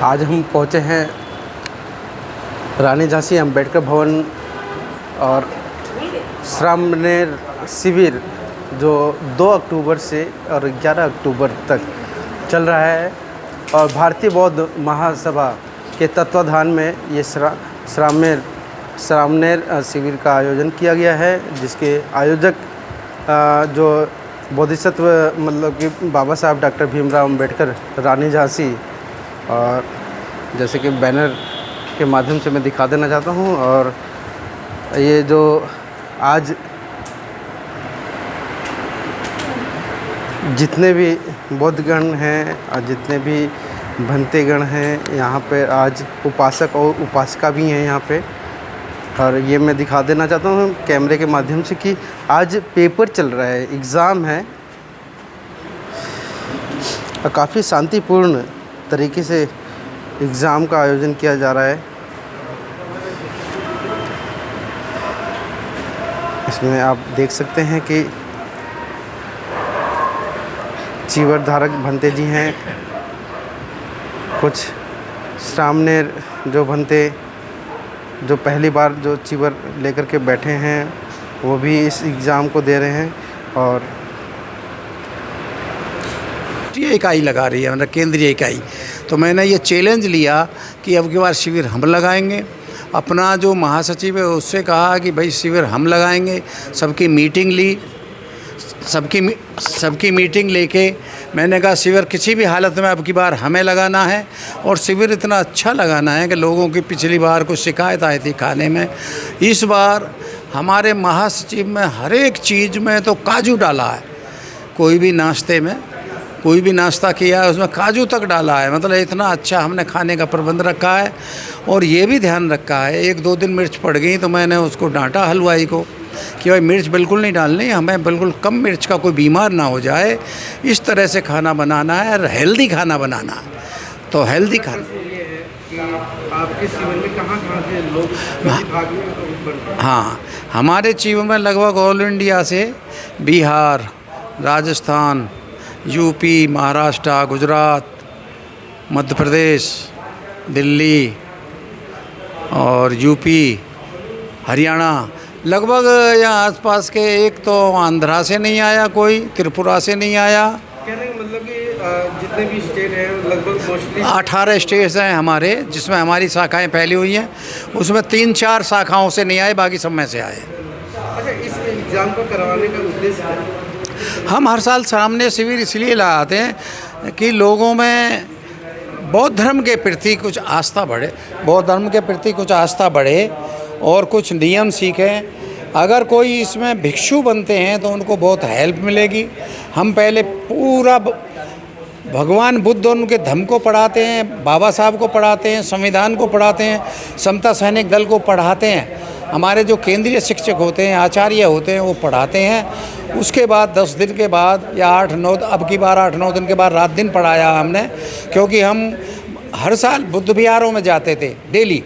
आज हम पहुँचे हैं रानी झांसी अंबेडकर भवन और श्रामणेर शिविर जो 2 अक्टूबर से और 11 अक्टूबर तक चल रहा है और भारतीय बौद्ध महासभा के तत्वाधान में ये श्रामणेर शिविर का आयोजन किया गया है, जिसके आयोजक जो बोधिसत्व मतलब कि बाबा साहब डॉक्टर भीमराव अंबेडकर रानी झांसी, और जैसे कि बैनर के माध्यम से मैं दिखा देना चाहता हूँ। और ये जो आज जितने भी बौद्धगण हैं और जितने भी भंतेगण हैं यहाँ पे आज उपासक और उपासिका भी हैं यहाँ पे, और ये मैं दिखा देना चाहता हूँ कैमरे के माध्यम से कि आज पेपर चल रहा है, एग्ज़ाम है और काफ़ी शांतिपूर्ण तरीके से एग्ज़ाम का आयोजन किया जा रहा है। इसमें आप देख सकते हैं कि चीवर धारक भंते जी हैं, कुछ श्रामणेर जो भंते जो पहली बार जो चीवर लेकर के बैठे हैं वो भी इस एग्ज़ाम को दे रहे हैं। और इकाई लगा रही है, मतलब केंद्रीय इकाई। तो मैंने ये चैलेंज लिया कि अब की बार शिविर हम लगाएंगे। अपना जो महासचिव है उससे कहा कि भाई शिविर हम लगाएंगे। सबकी मीटिंग ली, सबकी मीटिंग लेके मैंने कहा शिविर किसी भी हालत में अब की बार हमें लगाना है, और शिविर इतना अच्छा लगाना है कि लोगों की पिछली बार कुछ शिकायत आई थी खाने में, इस बार हमारे महासचिव में हर एक चीज़ में तो काजू डाला है। कोई भी नाश्ते में कोई भी नाश्ता किया है उसमें काजू तक डाला है, मतलब इतना अच्छा हमने खाने का प्रबंध रखा है। और ये भी ध्यान रखा है, 1-2 दिन मिर्च पड़ गई तो मैंने उसको डांटा हलवाई को कि भाई मिर्च बिल्कुल नहीं डालनी, हमें बिल्कुल कम मिर्च का, कोई बीमार ना हो जाए, इस तरह से खाना बनाना है और हेल्दी खाना बनाना है। तो हेल्दी खाना आपके शिविर में कहाँ से लोग भाग में? हाँ, हमारे शिविर में लगभग ऑल इंडिया से बिहार, राजस्थान, यूपी, महाराष्ट्र, गुजरात, मध्य प्रदेश, दिल्ली और यूपी, हरियाणा, लगभग यहाँ आसपास के, एक तो आंध्रा से नहीं आया, कोई त्रिपुरा से नहीं आया। कहने का मतलब कि जितने भी स्टेट हैं लगभग मोस्टली 18 स्टेट्स हैं हमारे, जिसमें हमारी शाखाएं फैली हुई हैं। उसमें 3-4 शाखाओं से नहीं आए, बाकी सब में से आए। अच्छा, इस एग्ज़ाम को करवाने का उद्देश्य है? हम हर साल सामने शिविर इसलिए लगाते हैं कि लोगों में बौद्ध धर्म के प्रति कुछ आस्था बढ़े, बौद्ध धर्म के प्रति कुछ आस्था बढ़े और कुछ नियम सीखें। अगर कोई इसमें भिक्षु बनते हैं तो उनको बहुत हेल्प मिलेगी। हम पहले पूरा भगवान बुद्ध उनके धर्म को पढ़ाते हैं, बाबा साहब को पढ़ाते हैं, संविधान को पढ़ाते हैं, समता सैनिक दल को पढ़ाते हैं। हमारे जो केंद्रीय शिक्षक होते हैं, आचार्य होते हैं, वो पढ़ाते हैं। उसके बाद 10 दिन के बाद या 8-9, अब की बार 8-9 दिन के बाद रात दिन पढ़ाया हमने, क्योंकि हम हर साल बुद्ध विहारों में जाते थे डेली।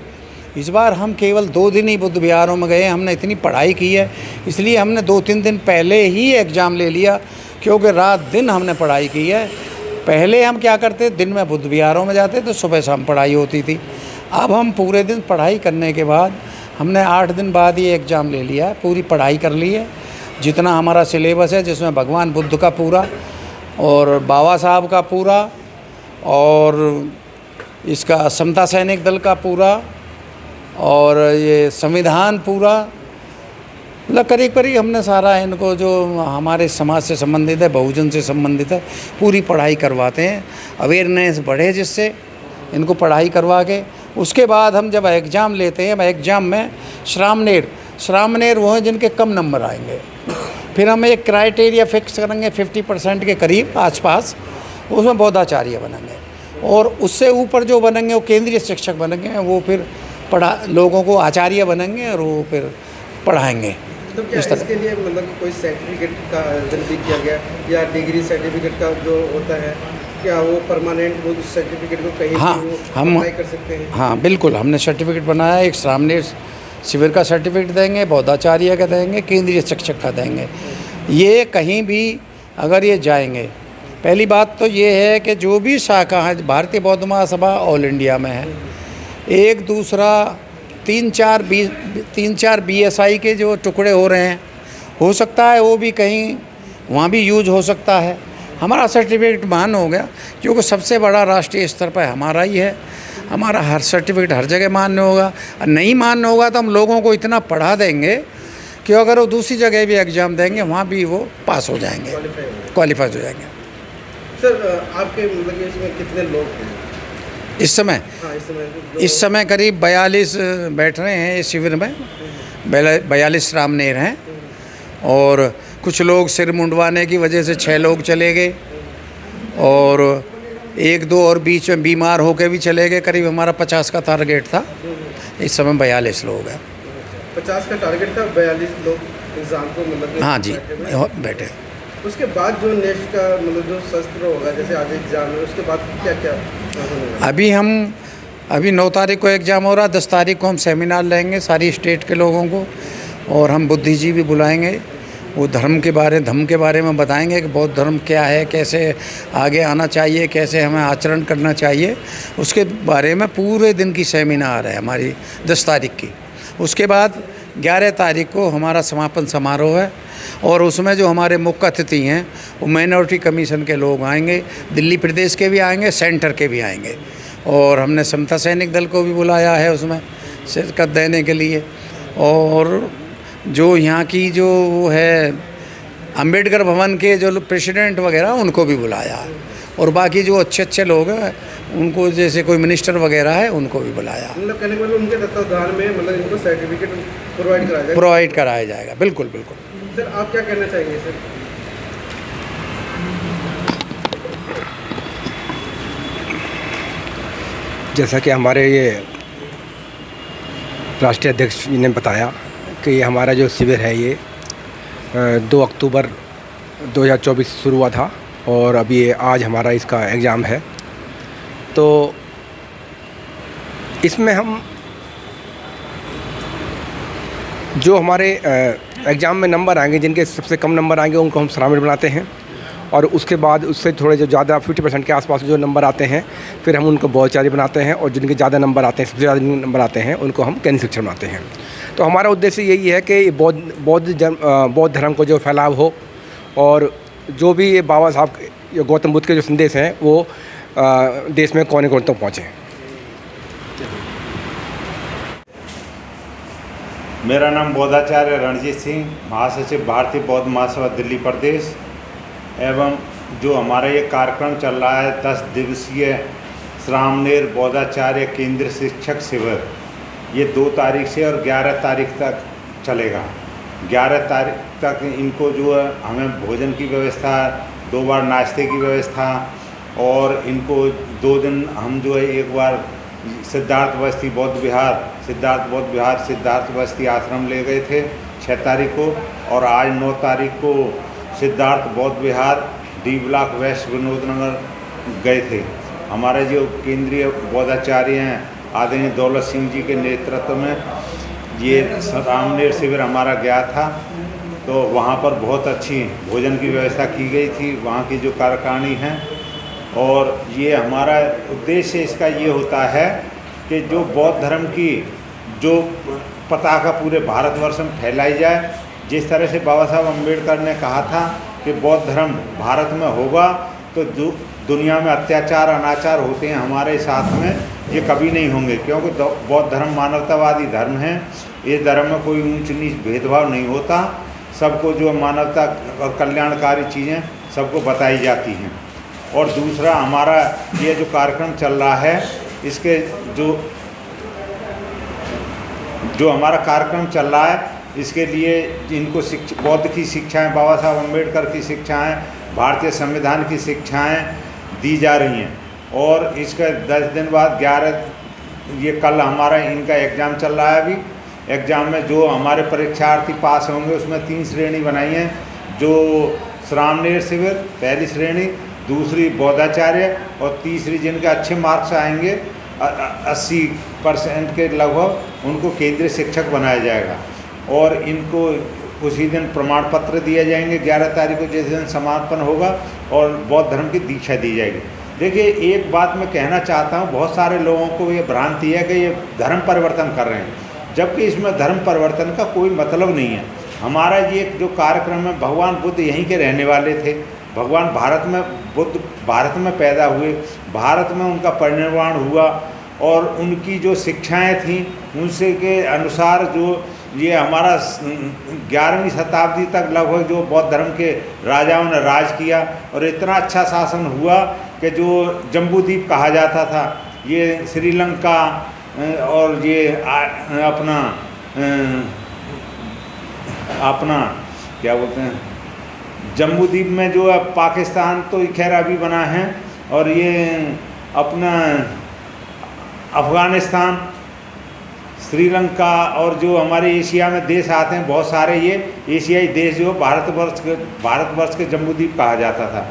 इस बार हम केवल 2 दिन ही बुद्ध विहारों में गए। हमने इतनी पढ़ाई की है, इसलिए हमने 2-3 दिन पहले ही एग्ज़ाम ले लिया, क्योंकि रात दिन हमने पढ़ाई की है। पहले हम क्या करते, दिन में बुद्ध विहारों में जाते तो सुबह शाम पढ़ाई होती थी। अब हम पूरे दिन पढ़ाई करने के बाद हमने 8 दिन बाद ये एग्ज़ाम ले लिया, पूरी पढ़ाई कर ली है। जितना हमारा सिलेबस है, जिसमें भगवान बुद्ध का पूरा और बाबा साहब का पूरा और इसका समता सैनिक दल का पूरा और ये संविधान पूरा, मतलब करीब हमने सारा इनको जो हमारे समाज से संबंधित है, बहुजन से संबंधित है, पूरी पढ़ाई करवाते हैं। अवेयरनेस बढ़े जिससे इनको पढ़ाई करवा के उसके बाद हम जब एग्ज़ाम लेते हैं, एग्ज़ाम में श्रामणेर वो हैं जिनके कम नंबर आएंगे। फिर हम एक क्राइटेरिया फिक्स करेंगे 50% के करीब आसपास, उसमें बौद्धाचार्य बनेंगे, और उससे ऊपर जो बनेंगे वो केंद्रीय शिक्षक बनेंगे, वो फिर लोगों को आचार्य बनेंगे और वो फिर पढ़ाएंगे। तो क्या इसके लिए मतलब कोई सर्टिफिकेट का जल्दी किया गया या डिग्री सर्टिफिकेट का जो होता है, क्या वो परमानेंट वो सर्टिफिकेट को कहीं हम अप्लाई कर सकते हैं? हाँ बिल्कुल, हमने सर्टिफिकेट बनाया। एक सामने शिविर का सर्टिफिकेट देंगे, बौद्धाचार्य का देंगे, केंद्रीय शिक्षक का देंगे। ये कहीं भी अगर ये जाएंगे पहली बात तो ये है कि जो भी शाखा है भारतीय बौद्ध महासभा ऑल इंडिया में है, एक दूसरा 3-4 BSI के जो टुकड़े हो रहे हैं, हो सकता है वो भी कहीं वहाँ भी यूज हो सकता है। हमारा सर्टिफिकेट मान हो गया, क्योंकि सबसे बड़ा राष्ट्रीय स्तर पर हमारा ही है। हमारा हर सर्टिफिकेट हर जगह मान्य होगा, और नहीं मान्य होगा तो हम लोगों को इतना पढ़ा देंगे कि अगर वो दूसरी जगह भी एग्ज़ाम देंगे वहाँ भी वो पास हो जाएंगे, क्वालिफाई हो जाएंगे। सर आपके मतलब इसमें कितने लोग हैं इस समय? हाँ, इस समय करीब 42 बैठ रहे हैं इस शिविर में, 42 रामनेर हैं, और कुछ लोग सिर मुंडवाने की वजह से 6 लोग चले गए, और 1-2 और बीच में बीमार होकर भी चले गए। करीब हमारा 50 का टारगेट था, इस समय 42 लोग हैं। 50 का टारगेट था, 42 लोग एग्ज़ाम को मतलब हाँ जी बैठे। उसके बाद जो नेक्स्ट का मतलब जो शस्त्र होगा, जैसे आज एग्ज़ाम है, उसके बाद क्या क्या होगा? अभी 9 तारीख को एग्ज़ाम हो रहा, 10 तारीख को हम सेमिनार लेंगे सारी स्टेट के लोगों को, और हम बुद्धिजीवी बुलाएंगे। वो धर्म के बारे में बताएंगे कि बौद्ध धर्म क्या है, कैसे आगे आना चाहिए, कैसे हमें आचरण करना चाहिए, उसके बारे में पूरे दिन की सेमिनार है हमारी 10 तारीख की। उसके बाद 11 तारीख को हमारा समापन समारोह है, और उसमें जो हमारे मुख्य अतिथि हैं वो माइनॉरिटी कमीशन के लोग आएंगे, दिल्ली प्रदेश के भी आएंगे, सेंटर के भी आएंगे, और हमने समता सैनिक दल को भी बुलाया है उसमें शिरकत देने के लिए। और जो यहाँ की जो वो है अंबेडकर भवन के जो प्रेसिडेंट वगैरह उनको भी बुलाया है, और बाकी जो अच्छे लोग हैं उनको, जैसे कोई मिनिस्टर वगैरह है, उनको भी बुलाया। मतलब कहने का मतलब उनके तत्वाधान में मतलब इनको सर्टिफिकेट प्रोवाइड कराया जाएगा। बिल्कुल। सर आप क्या कहना चाहेंगे सर? जैसा कि हमारे ये राष्ट्रीय अध्यक्ष जी ने बताया कि ये हमारा जो शिविर है ये 2 अक्टूबर 2024 शुरू हुआ था, और अभी ये आज हमारा इसका एग्ज़ाम है। तो इसमें हम जो हमारे एग्ज़ाम में नंबर आएंगे, जिनके सबसे कम नंबर आएंगे उनको हम शामिल बनाते हैं, और उसके बाद उससे थोड़े जो ज़्यादा 50% के आसपास जो नंबर आते हैं फिर हम उनको बौद्धचार्य बनाते हैं, और जिनके ज़्यादा नंबर आते हैं, सबसे ज़्यादा नंबर आते हैं, उनको हम केंद्रीय शिक्षक बनाते हैं। तो हमारा उद्देश्य यही है कि बौद्ध धर्म को जो फैलाव हो, और जो भी ये बाबा साहब गौतम बुद्ध के जो संदेश हैं वो देश में कोने कोने तक पहुँचे। मेरा नाम बौद्धाचार्य रणजीत सिंह, महासचिव भारतीय बौद्ध महासभा दिल्ली प्रदेश। एवं जो हमारा ये कार्यक्रम चल रहा है 10 दिवसीय रामनेर बौद्धाचार्य केंद्रीय शिक्षक शिविर, ये 2 तारीख से और 11 तारीख तक चलेगा। 11 तारीख तक इनको जो है हमें भोजन की व्यवस्था, 2 बार नाश्ते की व्यवस्था, और इनको 2 दिन हम जो है एक बार सिद्धार्थ बस्ती बौद्ध विहार सिद्धार्थ बस्ती आश्रम ले गए थे 6 तारीख को, और आज 9 तारीख को सिद्धार्थ बौद्ध विहार डी ब्लॉक वेस्ट विनोद नगर गए थे। हमारे जो केंद्रीय बौद्धाचार्य हैं आदरणीय दौलत सिंह जी के नेतृत्व में ये रामनेर शिविर हमारा गया था, तो वहाँ पर बहुत अच्छी भोजन की व्यवस्था की गई थी वहाँ की जो कार्यकारिणी हैं। और ये हमारा उद्देश्य इसका ये होता है कि जो बौद्ध धर्म की जो पताका पूरे भारतवर्ष में फैलाई जाए। जिस तरह से बाबा साहब अम्बेडकर ने कहा था कि बौद्ध धर्म भारत में होगा तो जो दुनिया में अत्याचार अनाचार होते हैं हमारे साथ में ये कभी नहीं होंगे, क्योंकि बौद्ध धर्म मानवतावादी धर्म है। इस धर्म में कोई ऊंच नीच भेदभाव नहीं होता, सबको जो मानवता और कल्याणकारी चीज़ें सबको बताई जाती हैं। और दूसरा हमारा ये जो कार्यक्रम चल रहा है इसके जो हमारा कार्यक्रम चल रहा है इसके लिए इनको बौद्ध की शिक्षाएं, बाबा साहब अम्बेडकर की शिक्षाएं, भारतीय संविधान की शिक्षाएं दी जा रही हैं। और इसके 10 दिन बाद 11 ये कल हमारा इनका एग्ज़ाम चल रहा है। अभी एग्ज़ाम में जो हमारे परीक्षार्थी पास होंगे उसमें 3 श्रेणी बनाई हैं, जो रामनेर शिविर पहली श्रेणी, दूसरी बौद्धाचार्य और तीसरी जिनके अच्छे मार्क्स आएंगे 80% के लगभग उनको केंद्रीय शिक्षक बनाया जाएगा। और इनको उसी दिन प्रमाण पत्र दिए जाएंगे। 11 तारीख को जिस दिन समापन होगा और बौद्ध धर्म की दीक्षा दी जाएगी। देखिए, एक बात मैं कहना चाहता हूँ, बहुत सारे लोगों को ये भ्रांति है कि ये धर्म परिवर्तन कर रहे हैं, जबकि इसमें धर्म परिवर्तन का कोई मतलब नहीं है। हमारा ये जो कार्यक्रम है, भगवान बुद्ध यहीं के रहने वाले थे, भगवान बुद्ध भारत में पैदा हुए, भारत में उनका परिनिर्वाण हुआ और उनकी जो शिक्षाएं थीं उनसे के अनुसार जो ये हमारा 11वीं शताब्दी तक लगभग जो बौद्ध धर्म के राजाओं ने राज किया और इतना अच्छा शासन हुआ कि जो जम्बूद्वीप कहा जाता था, ये श्रीलंका और ये अपना क्या बोलते हैं, जम्बूद्वीप में जो अब पाकिस्तान तो खैर अभी बना है, और ये अपना अफ़गानिस्तान, श्रीलंका और जो हमारे एशिया में देश आते हैं बहुत सारे, ये एशियाई देश जो भारतवर्ष के जम्बूद्वीप कहा जाता था।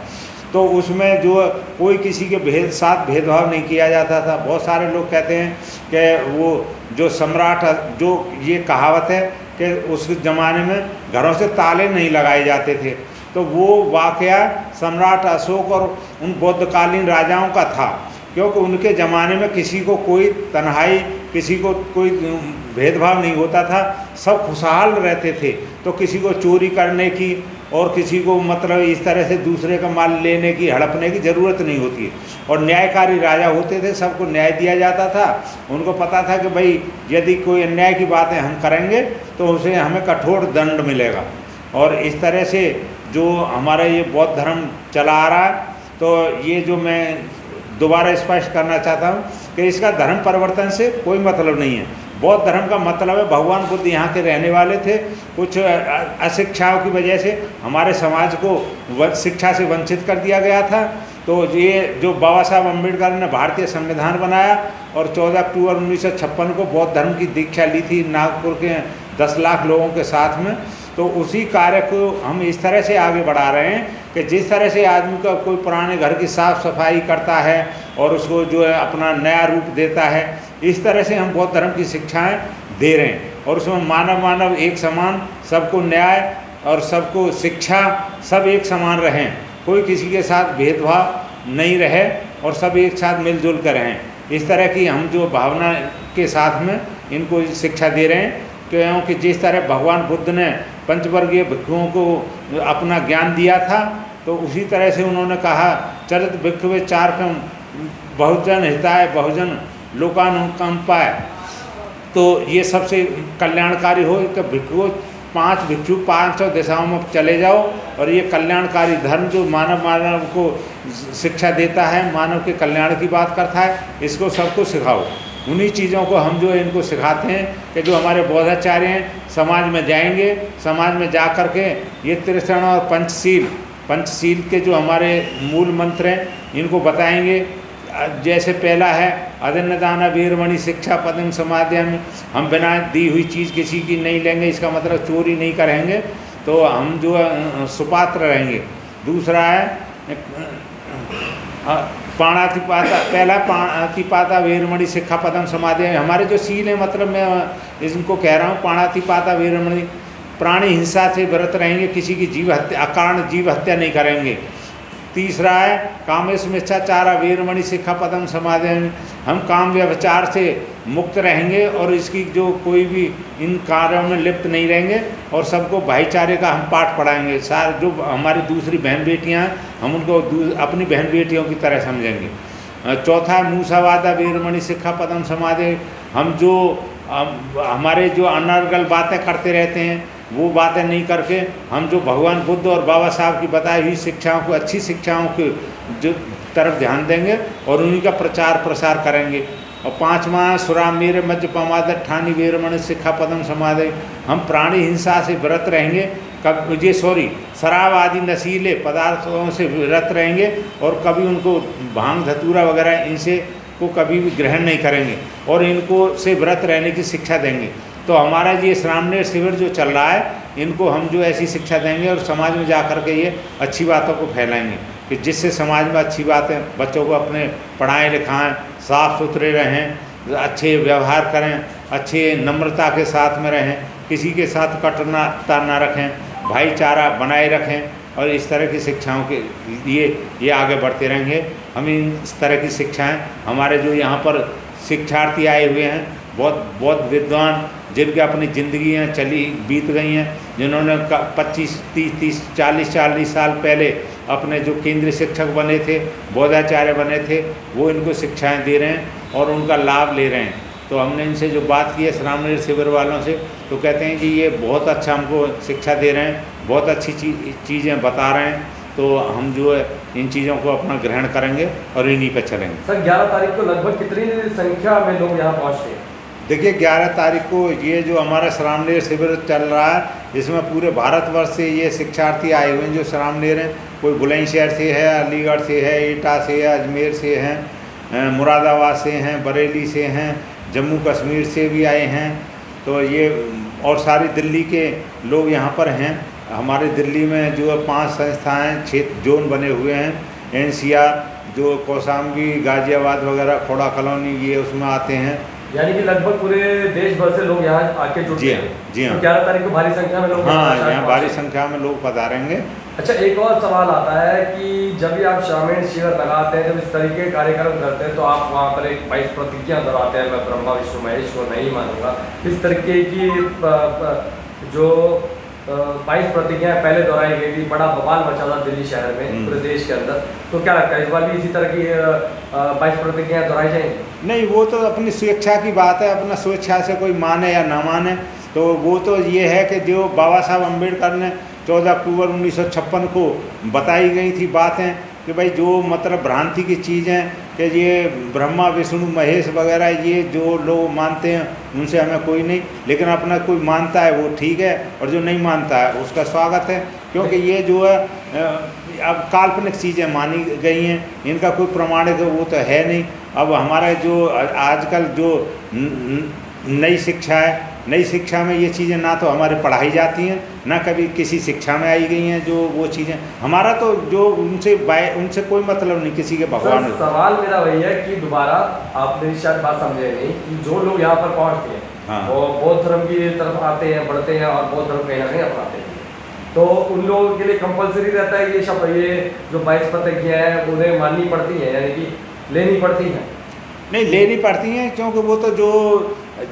तो उसमें जो कोई किसी के साथ भेदभाव नहीं किया जाता था। बहुत सारे लोग कहते हैं कि वो जो सम्राट, जो ये कहावत है कि उस ज़माने में घरों से ताले नहीं लगाए जाते थे, तो वो वाक़या सम्राट अशोक और उन बौद्धकालीन राजाओं का था, क्योंकि उनके ज़माने में किसी को कोई तन्हाई, किसी को कोई भेदभाव नहीं होता था, सब खुशहाल रहते थे। तो किसी को चोरी करने की और किसी को मतलब इस तरह से दूसरे का माल लेने की, हड़पने की ज़रूरत नहीं होती है। और न्यायकारी राजा होते थे, सबको न्याय दिया जाता था। उनको पता था कि भाई यदि कोई अन्याय की बातें हम करेंगे तो उसे हमें कठोर दंड मिलेगा। और इस तरह से जो हमारा ये बौद्ध धर्म चला आ रहा है, तो ये जो मैं दोबारा स्पष्ट करना चाहता हूँ कि इसका धर्म परिवर्तन से कोई मतलब नहीं है। बौद्ध धर्म का मतलब है भगवान बुद्ध यहाँ के रहने वाले थे, कुछ अशिक्षाओं की वजह से हमारे समाज को शिक्षा से वंचित कर दिया गया था। तो ये जो बाबा साहब अम्बेडकर ने भारतीय संविधान बनाया और 14 अक्टूबर 1956 को बौद्ध धर्म की दीक्षा ली थी नागपुर के 10 लाख लोगों के साथ में। तो उसी कार्य को हम इस तरह से आगे बढ़ा रहे हैं कि जिस तरह से आदमी का कोई पुराने घर की साफ़ सफाई करता है और उसको जो है अपना नया रूप देता है, इस तरह से हम बौद्ध धर्म की शिक्षाएं दे रहे हैं। और उसमें मानव एक समान, सबको न्याय और सबको शिक्षा, सब एक समान रहें, कोई किसी के साथ भेदभाव नहीं रहे और सब एक साथ मिलजुल कर रहें। इस तरह की हम जो भावना के साथ में इनको शिक्षा दे रहे हैं, क्योंकि जिस तरह भगवान बुद्ध ने पंचवर्गीय भिक्षुओं को अपना ज्ञान दिया था, तो उसी तरह से उन्होंने कहा चरित भिक्षुवे चारकम बहुजन हिताय बहुजन लोकानुकंपाय। तो ये सबसे कल्याणकारी हो कि भिक्षु 500 दिशाओं में चले जाओ और ये कल्याणकारी धर्म जो मानव को शिक्षा देता है, मानव के कल्याण की बात करता है, इसको सबको सिखाओ। उन्हीं चीज़ों को हम जो इनको सिखाते हैं कि जो हमारे बौद्धाचार्य हैं समाज में जाएंगे, समाज में जा कर के ये त्रिशरण और पंचशील के जो हमारे मूल मंत्र हैं इनको बताएंगे। जैसे पहला है अदन्नदाना वीरमणि शिक्षा पदम समाध्यामि, हम बिना दी हुई चीज़ किसी की नहीं लेंगे, इसका मतलब चोरी नहीं करेंगे, तो हम जो सुपात्र रहेंगे। दूसरा है पाणातिपाता, पहला पाणातिपाता वीरमणि शिक्षा पदम समाधि। हमारे जो सील है, मतलब मैं इनको कह रहा हूँ पाणातिपाता वीरमणि, प्राणी हिंसा से विरत रहेंगे, किसी की अकारण जीव हत्या नहीं करेंगे। तीसरा है कामेशमिच्छाचारा वीरमणि शिक्षा पदम समाधि, हम काम व्यभिचार से मुक्त रहेंगे और इसकी जो कोई भी इन कार्यों में लिप्त नहीं रहेंगे और सबको भाईचारे का हम पाठ पढ़ाएंगे। सारे जो हमारी दूसरी बहन बेटियां हैं हम उनको अपनी बहन बेटियों की तरह समझेंगे। चौथा मूसावादा वीरमणि शिक्षा पदम समाधि, हम जो हमारे जो अनर्गल बातें करते रहते हैं वो बातें नहीं करके हम जो भगवान बुद्ध और बाबा साहब की बताई हुई शिक्षाओं को, अच्छी शिक्षाओं की जो तरफ ध्यान देंगे और उन्हीं का प्रचार प्रसार करेंगे। और पांचवा सुरामेर मध्य पमाद ठानी वीरमणि शिक्षा पदम समाधि, हम प्राणी हिंसा से व्रत रहेंगे, शराब आदि नशीले पदार्थों से व्रत रहेंगे और कभी उनको भांग धतूरा वगैरह इनसे को कभी भी ग्रहण नहीं करेंगे और इनको से व्रत रहने की शिक्षा देंगे। तो हमारा ये श्रामणेर शिविर जो चल रहा है, इनको हम जो ऐसी शिक्षा देंगे और समाज में जा कर के ये अच्छी बातों को फैलाएंगे कि जिससे समाज में अच्छी बातें, बच्चों को अपने पढ़ाएं लिखाएं, साफ़ सुथरे रहें, अच्छे व्यवहार करें, अच्छे नम्रता के साथ में रहें। किसी के साथ कटुता ना रखें, भाईचारा बनाए रखें और इस तरह की शिक्षाओं के लिए ये आगे बढ़ते रहेंगे। हम इस तरह की शिक्षाएं हमारे जो यहाँ पर शिक्षार्थी आए हुए हैं, बहुत विद्वान, जिनके अपनी ज़िंदगियाँ बीत गई हैं, जिन्होंने 25, 30, 40 साल पहले अपने जो केंद्रीय शिक्षक बने थे, बौद्धाचार्य बने थे, वो इनको शिक्षाएं दे रहे हैं और उनका लाभ ले रहे हैं। तो हमने इनसे जो बात की है श्रामणेर शिविर वालों से, तो कहते हैं कि ये बहुत अच्छा हमको शिक्षा दे रहे हैं, बहुत अच्छी चीज़ें बता रहे हैं, तो हम जो है इन चीज़ों को अपना ग्रहण करेंगे और इन्हीं पर चलेंगे। सर 11 तारीख को लगभग कितनी संख्या में लोग यहाँ पहुँचते हैं? देखिए 11 तारीख को ये जो हमारा श्रामणेर शिविर चल रहा है, इसमें पूरे भारतवर्ष से ये शिक्षार्थी आए हुए हैं जो श्रामणेर हैं। कोई बुलंदशहर से है, अलीगढ़ से है, एटा से है, अजमेर से हैं, मुरादाबाद से हैं, बरेली से हैं, जम्मू कश्मीर से भी आए हैं। तो ये और सारी दिल्ली के लोग यहाँ पर हैं। हमारे दिल्ली में जो 5 संस्थाएँ 6 जोन बने हुए हैं, NCR जो कौशाम्बी, गाजियाबाद वगैरह, खोड़ा कॉलोनी, ये उसमें आते हैं। यानी कि लगभग पूरे देश भर से लोग यहाँ आके जुड़ते हैं। जी हाँ। तो 11 तारीख को भारी संख्या में लोग, हाँ, यहाँ भारी संख्या में लोग पधारेंगे। अच्छा, एक और सवाल आता है कि जब भी आप श्रामणेर शिविर लगाते हैं, जब इस तरीके के कार्यक्रम करते हैं, तो आप वहाँ पर एक 22 प्रतिज्ञा दोहराते हैं, मैं ब्रह्मा विष्णु महेश को नहीं मानूंगा। इस तरीके की जो 22 प्रतिज्ञाएं पहले दोहराई गई थी, बड़ा बवाल मचा था दिल्ली शहर में, पूरे देश के अंदर। तो क्या लगता है इस बार भी इसी तरह की 22 प्रतिज्ञाएं दोहराई जाएंगी? नहीं, वो तो अपनी स्वेच्छा की बात है, अपना स्वेच्छा से कोई माने या ना माने। तो वो तो ये है कि जो बाबा साहब अम्बेडकर ने 14 अक्टूबर 1956 को बताई गई थी बातें कि भाई जो मतलब भ्रांति की चीज़ें कि ये ब्रह्मा विष्णु महेश वगैरह ये जो लोग मानते हैं उनसे हमें कोई नहीं, लेकिन अपना कोई मानता है वो ठीक है और जो नहीं मानता है उसका स्वागत है, क्योंकि ये जो है अब काल्पनिक चीज़ें मानी गई हैं, इनका कोई प्रमाणिक वो तो है नहीं। अब हमारा जो आजकल जो नई शिक्षा है, नई शिक्षा में ये चीज़ें ना तो हमारे पढ़ाई जाती हैं, ना कभी किसी शिक्षा में आई गई हैं। जो वो चीज़ें हमारा तो जो उनसे कोई मतलब नहीं, किसी के भगवान। सवाल मेरा वही है कि दोबारा आप मेरी शायद बात समझे नहीं कि जो लोग यहाँ पर पहुँचते हैं, हाँ, वो बौद्ध धर्म की तरफ आते हैं, बढ़ते हैं और बौद्ध धर्म कहीं ना कहीं अपनाते हैं, तो उन लोगों के लिए कंपलसरी रहता है ये जो 22 प्रतिज्ञा है उन्हें माननी पड़ती है, यानी कि लेनी पड़ती है? नहीं, लेनी पड़ती हैं, क्योंकि वो तो जो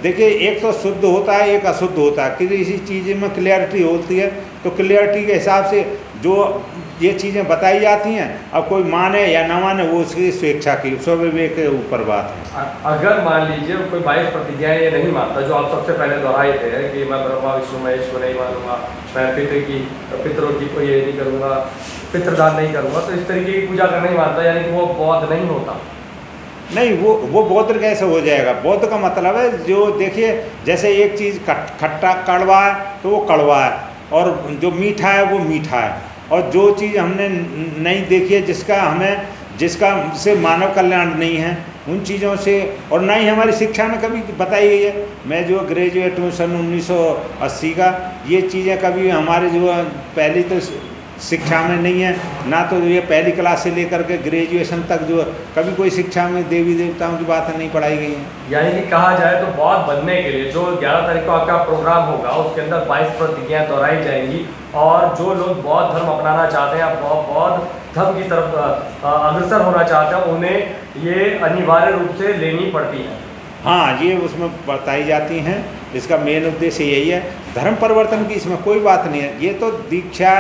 देखिए एक तो शुद्ध होता है, एक अशुद्ध होता है। किसी चीज़ में क्लियरिटी होती है, तो क्लियरिटी के हिसाब से जो ये चीज़ें बताई जाती हैं, अब कोई माने या ना माने वो उसकी स्वेच्छा की, स्वविवेक के ऊपर बात है। अगर मान लीजिए कोई 22 प्रतिज्ञाएं ये नहीं मानता, जो आप सबसे पहले दोहराए थे कि मैं ब्रह्मा विष्णु महेश को नहीं मानूंगा, मैं पितरों की कोई ये नहीं करूँगा, पितृदान नहीं करूँगा, तो इस तरीके की पूजा करना नहीं मानता, यानी कि वो बौद्ध नहीं होता? नहीं, वो बौद्ध कैसे हो जाएगा? बौद्ध का मतलब है जो देखिए जैसे एक चीज़ खट्टा कड़वा है तो वो कड़वा है, और जो मीठा है वो मीठा है, और जो चीज़ हमने नहीं देखी है, जिसका से मानव कल्याण नहीं है, उन चीज़ों से, और ना ही हमारी शिक्षा में कभी बताई गई है। मैं जो ग्रेजुएट हूँ सन 1980 का, ये चीज़ें कभी हमारे जो पहली तो शिक्षा में नहीं है, ना तो ये पहली क्लास से लेकर के ग्रेजुएशन तक जो कभी कोई शिक्षा में देवी देवताओं की बातें नहीं पढ़ाई गई हैं। यानी कि कहा जाए तो बौद्ध बनने के लिए जो 11 तारीख को आपका प्रोग्राम होगा, उसके अंदर 22 प्रतिज्ञाएं दोहराई जाएंगी, और जो लोग बौद्ध धर्म अपनाना चाहते हैं, बौद्ध धर्म की तरफ अग्रसर होना चाहते हैं, उन्हें ये अनिवार्य रूप से लेनी पड़ती है। हाँ, ये उसमें बताई जाती हैं। इसका मेन उद्देश्य यही है, धर्म परिवर्तन की इसमें कोई बात नहीं है। ये तो दीक्षा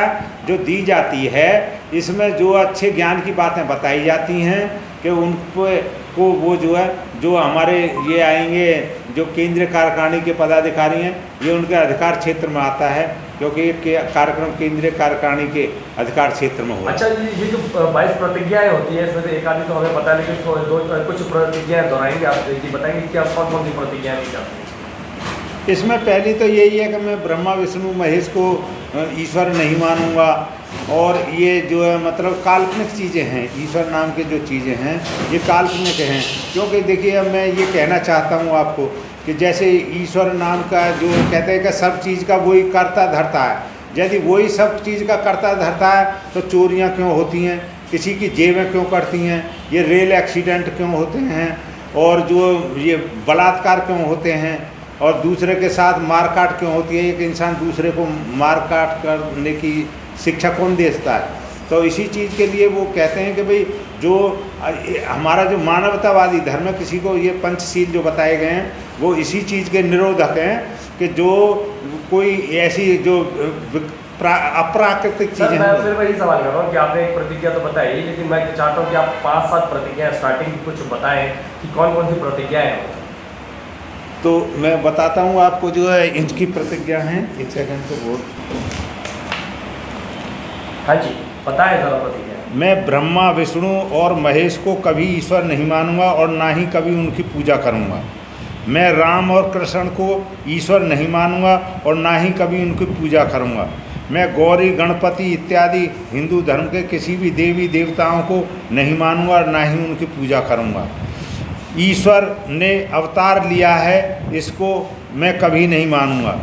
जो दी जाती है, इसमें जो अच्छे ज्ञान की बातें बताई जाती हैं कि उन को वो जो है, जो हमारे ये आएंगे जो केंद्रीय कार्यकारिणी के पदाधिकारी हैं, ये उनके अधिकार क्षेत्र में आता है, क्योंकि ये कार्यक्रम केंद्रीय कार्यकारिणी के अधिकार क्षेत्र में हो। अच्छा, ये जो 22 प्रतिज्ञाएं होती है, इसमें से एक आदमी तो हमें पता है, लेकिन कुछ प्रतिज्ञाएं दोहराएंगे आप, बताएंगे कि आप कौन सी प्रतिज्ञाएं नहीं चाहते? इसमें पहली तो यही है कि मैं ब्रह्मा विष्णु महेश को ईश्वर नहीं मानूंगा, और ये जो है मतलब काल्पनिक चीज़ें हैं, ईश्वर नाम के जो चीज़ें हैं ये काल्पनिक हैं। क्योंकि देखिए अब मैं ये कहना चाहता हूँ आपको कि जैसे ईश्वर नाम का जो कहते हैं कि सब चीज़ का वही करता धरता है, यदि वही सब चीज़ का करता धरता है तो चोरियाँ क्यों होती हैं, किसी की जेबें क्यों कटती हैं, ये रेल एक्सीडेंट क्यों होते हैं, और जो ये बलात्कार क्यों होते हैं, और दूसरे के साथ मारकाट क्यों होती है, एक इंसान दूसरे को मारकाट करने की शिक्षा कौन देता है। तो इसी चीज़ के लिए वो कहते हैं कि भाई जो हमारा जो मानवतावादी धर्म है, किसी को ये पंचशील जो बताए गए हैं वो इसी चीज़ के निरोधक हैं कि जो कोई ऐसी जो अप्राकृतिक चीज़ें। मैं फिर वही सवाल कर रहा हूँ कि आपने एक प्रतिज्ञा तो बताई, लेकिन मैं चाहता हूँ कि आप 5-7 प्रतिज्ञा स्टार्टिंग कुछ बताएं कि कौन कौन सी प्रतिज्ञाएं हैं। तो मैं बताता हूँ आपको जो है इनकी प्रतिज्ञा हैं। एक सेकंड तो वो, हाँ जी बताएं ज़रा प्रतिज्ञा। मैं ब्रह्मा विष्णु और महेश को कभी ईश्वर नहीं मानूंगा और ना ही कभी उनकी पूजा करूंगा। मैं राम और कृष्ण को ईश्वर नहीं मानूंगा और ना ही कभी उनकी पूजा करूंगा। मैं गौरी गणपति इत्यादि हिंदू धर्म के किसी भी देवी देवताओं को नहीं मानूंगा और ना ही उनकी पूजा करूंगा। ईश्वर ने अवतार लिया है, इसको मैं कभी नहीं मानूंगा।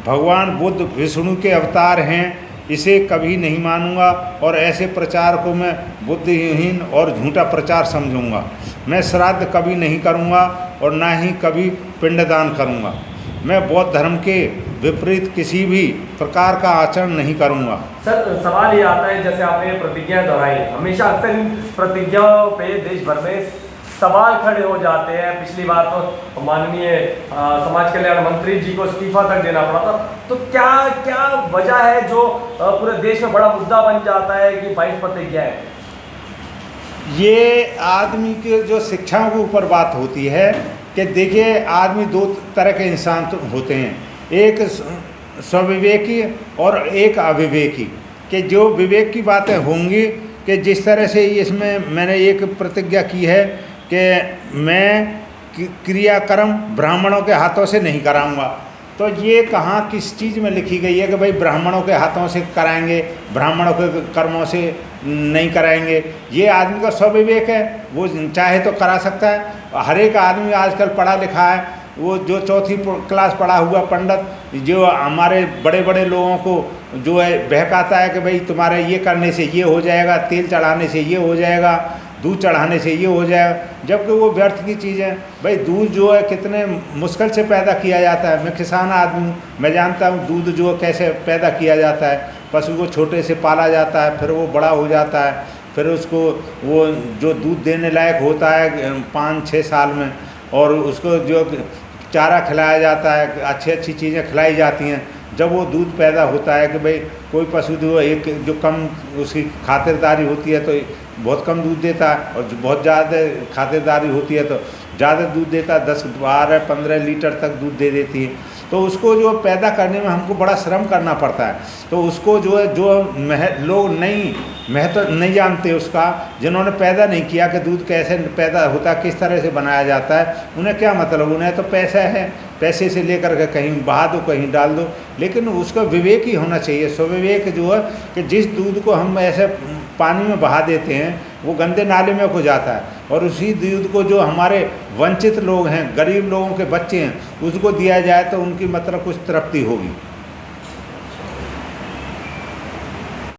भगवान बुद्ध विष्णु के अवतार हैं, इसे कभी नहीं मानूंगा और ऐसे प्रचार को मैं बुद्धिहीन और झूठा प्रचार समझूंगा। मैं श्राद्ध कभी नहीं करूंगा और ना ही कभी पिंडदान करूंगा। मैं बौद्ध धर्म के विपरीत किसी भी प्रकार का आचरण नहीं करूंगा। सर सवाल ये आता है, जैसे आपने प्रतिज्ञा दोहराई, हमेशा अक्सर इन प्रतिज्ञाओं पे देश भर में सवाल खड़े हो जाते हैं। पिछली बार तो माननीय समाज कल्याण मंत्री जी को इस्तीफा तक देना पड़ा था। तो क्या क्या वजह है जो पूरे देश में बड़ा मुद्दा बन जाता है कि 22 प्रतिज्ञाएं? ये आदमी के जो शिक्षाओं के ऊपर बात होती है कि देखिए आदमी दो तरह के इंसान तो होते हैं, एक स्वविवेकी और एक अविवेकी। कि जो विवेक की बातें होंगी कि जिस तरह से इसमें मैंने एक प्रतिज्ञा की है कि मैं क्रियाक्रम ब्राह्मणों के हाथों से नहीं कराऊंगा। तो ये कहाँ किस चीज़ में लिखी गई है कि भाई ब्राह्मणों के हाथों से कराएंगे, ब्राह्मणों के कर्मों से नहीं कराएंगे। ये आदमी का स्वविवेक है, वो चाहे तो करा सकता है। हर एक आदमी आजकल पढ़ा लिखा है, वो जो 4वीं क्लास पढ़ा हुआ पंडित जो हमारे बड़े बड़े लोगों को जो है बहकाता है कि भाई तुम्हारे ये करने से ये हो जाएगा, तेल चढ़ाने से ये हो जाएगा, दूध चढ़ाने से ये हो जाएगा, जबकि वो व्यर्थ की चीज़ है। भाई दूध जो है कितने मुश्किल से पैदा किया जाता है। मैं किसान आदमी हूँ, मैं जानता हूँ दूध जो कैसे पैदा किया जाता है। पशु को छोटे से पाला जाता है, फिर वो बड़ा हो जाता है, फिर उसको वो जो दूध देने लायक होता है 5-6 साल में, और उसको जो चारा खिलाया जाता है, अच्छी अच्छी चीज़ें खिलाई जाती हैं। जब वो दूध पैदा होता है कि भाई कोई पशु जो एक जो कम उसकी खातिरदारी होती है तो बहुत कम दूध देता है, और जो बहुत ज़्यादा खातिरदारी होती है तो ज़्यादा दूध देता है, 10, 12, 15 लीटर तक दूध दे देती है। तो उसको जो पैदा करने में हमको बड़ा श्रम करना पड़ता है। तो उसको जो है जो लोग महत्व नहीं जानते उसका, जिन्होंने पैदा नहीं किया कि दूध कैसे पैदा होता है, किस तरह से बनाया जाता है, उन्हें क्या मतलब, उन्हें तो पैसा है, पैसे से लेकर के कहीं बहा दो कहीं डाल दो। लेकिन उसका विवेक ही होना चाहिए, स्वविवेक जो है कि जिस दूध को हम ऐसे पानी में बहा देते हैं वो गंदे नाले में हो जाता है, और उसी दूध को जो हमारे वंचित लोग हैं, गरीब लोगों के बच्चे हैं, उसको दिया जाए तो उनकी मतलब कुछ तृप्ति होगी।